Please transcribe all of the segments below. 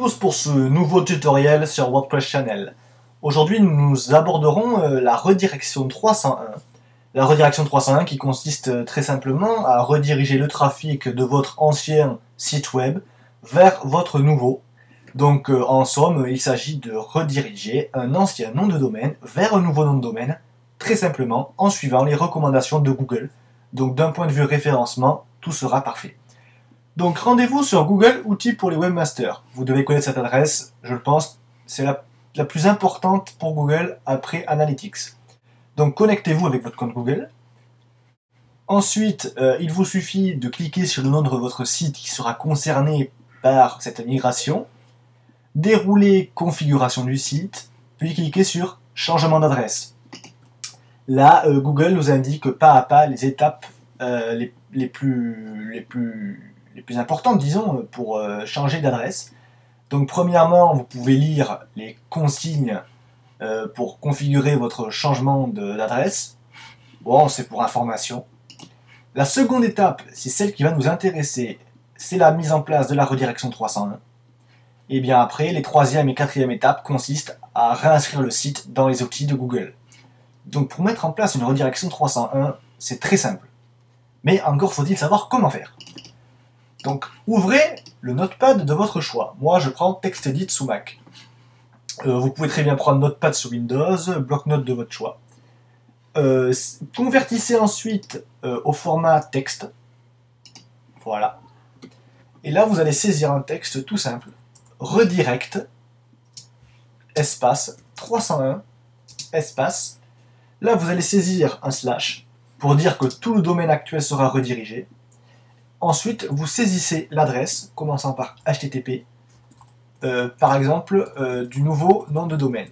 tous pour ce nouveau tutoriel sur WordPress Channel. Aujourd'hui nous aborderons la redirection 301. La redirection 301 qui consiste très simplement à rediriger le trafic de votre ancien site web vers votre nouveau. Donc en somme, il s'agit de rediriger un ancien nom de domaine vers un nouveau nom de domaine, très simplement en suivant les recommandations de Google. Donc d'un point de vue référencement, tout sera parfait. Donc rendez-vous sur Google Outils pour les webmasters. Vous devez connaître cette adresse, je le pense, c'est la plus importante pour Google après Analytics. Donc connectez-vous avec votre compte Google. Ensuite, il vous suffit de cliquer sur le nom de votre site qui sera concerné par cette migration. Dérouler configuration du site, puis cliquer sur changement d'adresse. Là, Google nous indique pas à pas les étapes les plus importantes, disons, pour changer d'adresse. Donc premièrement, vous pouvez lire les consignes pour configurer votre changement d'adresse. Bon, c'est pour information. La seconde étape, c'est celle qui va nous intéresser, c'est la mise en place de la redirection 301. Et bien après, les troisième et quatrième étapes consistent à réinscrire le site dans les outils de Google. Donc pour mettre en place une redirection 301, c'est très simple. Mais encore faut-il savoir comment faire. Donc ouvrez le notepad de votre choix. Moi je prends TextEdit sous Mac. Vous pouvez très bien prendre Notepad sous Windows, bloc-notes de votre choix. Convertissez ensuite au format texte. Voilà. Et là vous allez saisir un texte tout simple. Redirect, espace, 301, espace. Là vous allez saisir un slash pour dire que tout le domaine actuel sera redirigé. Ensuite, vous saisissez l'adresse, commençant par HTTP, par exemple, du nouveau nom de domaine.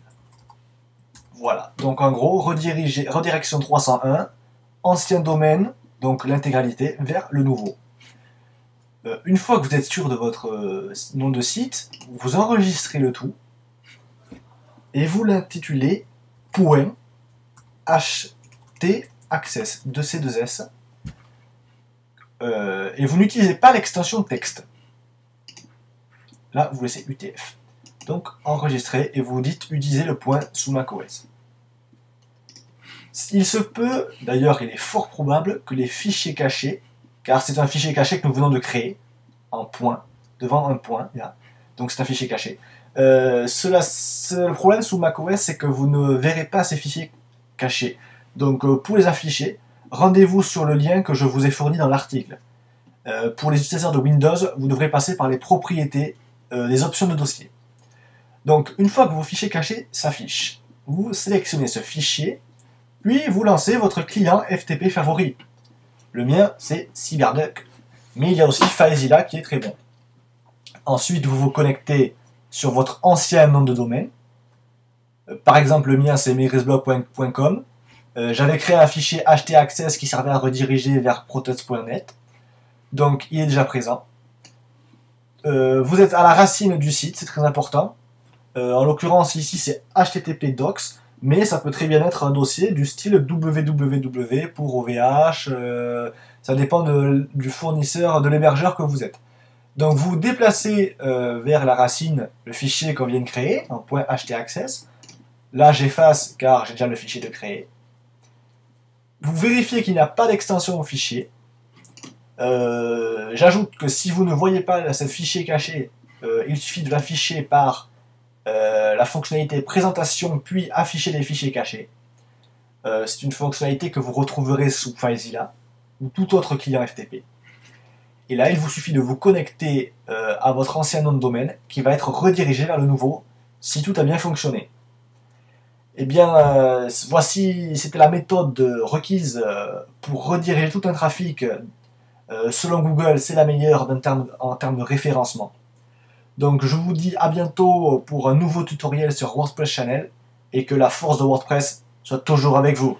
Voilà, donc en gros, redirection 301, ancien domaine, donc l'intégralité, vers le nouveau. Une fois que vous êtes sûr de votre nom de site, vous enregistrez le tout, et vous l'intitulez .htaccess, 2C2S, et vous n'utilisez pas l'extension texte. Là, vous laissez UTF. Donc, enregistrez et vous dites utiliser le point sous macOS. Il se peut, d'ailleurs, il est fort probable que les fichiers cachés, car c'est un fichier caché que nous venons de créer, en point, devant un point, là. Donc c'est un fichier caché. Le problème sous macOS, c'est que vous ne verrez pas ces fichiers cachés. Donc pour les afficher, rendez-vous sur le lien que je vous ai fourni dans l'article. Pour les utilisateurs de Windows, vous devrez passer par les propriétés, les options de dossier. Donc une fois que vos fichiers cachés s'affichent, vous sélectionnez ce fichier, puis vous lancez votre client FTP favori. Le mien, c'est CyberDuck, mais il y a aussi FileZilla qui est très bon. Ensuite, vous vous connectez sur votre ancien nom de domaine. Par exemple, le mien, c'est mairisblog.com. J'avais créé un fichier htaccess qui servait à rediriger vers protots.net. Donc, il est déjà présent. Vous êtes à la racine du site, c'est très important. En l'occurrence, ici, c'est http docs, mais ça peut très bien être un dossier du style www pour OVH. Ça dépend du fournisseur, de l'hébergeur que vous êtes. Donc, vous déplacez vers la racine le fichier qu'on vient de créer, en .htaccess. Là, j'efface car j'ai déjà le fichier de créer. Vous vérifiez qu'il n'y a pas d'extension au fichier. J'ajoute que si vous ne voyez pas ce fichier caché, il suffit de l'afficher par la fonctionnalité présentation puis afficher les fichiers cachés. C'est une fonctionnalité que vous retrouverez sous FileZilla ou tout autre client FTP. Et là, il vous suffit de vous connecter à votre ancien nom de domaine qui va être redirigé vers le nouveau si tout a bien fonctionné. Eh bien, voici, c'était la méthode requise pour rediriger tout un trafic. Selon Google, c'est la meilleure en termes de référencement. Donc je vous dis à bientôt pour un nouveau tutoriel sur WordPress Channel et que la force de WordPress soit toujours avec vous.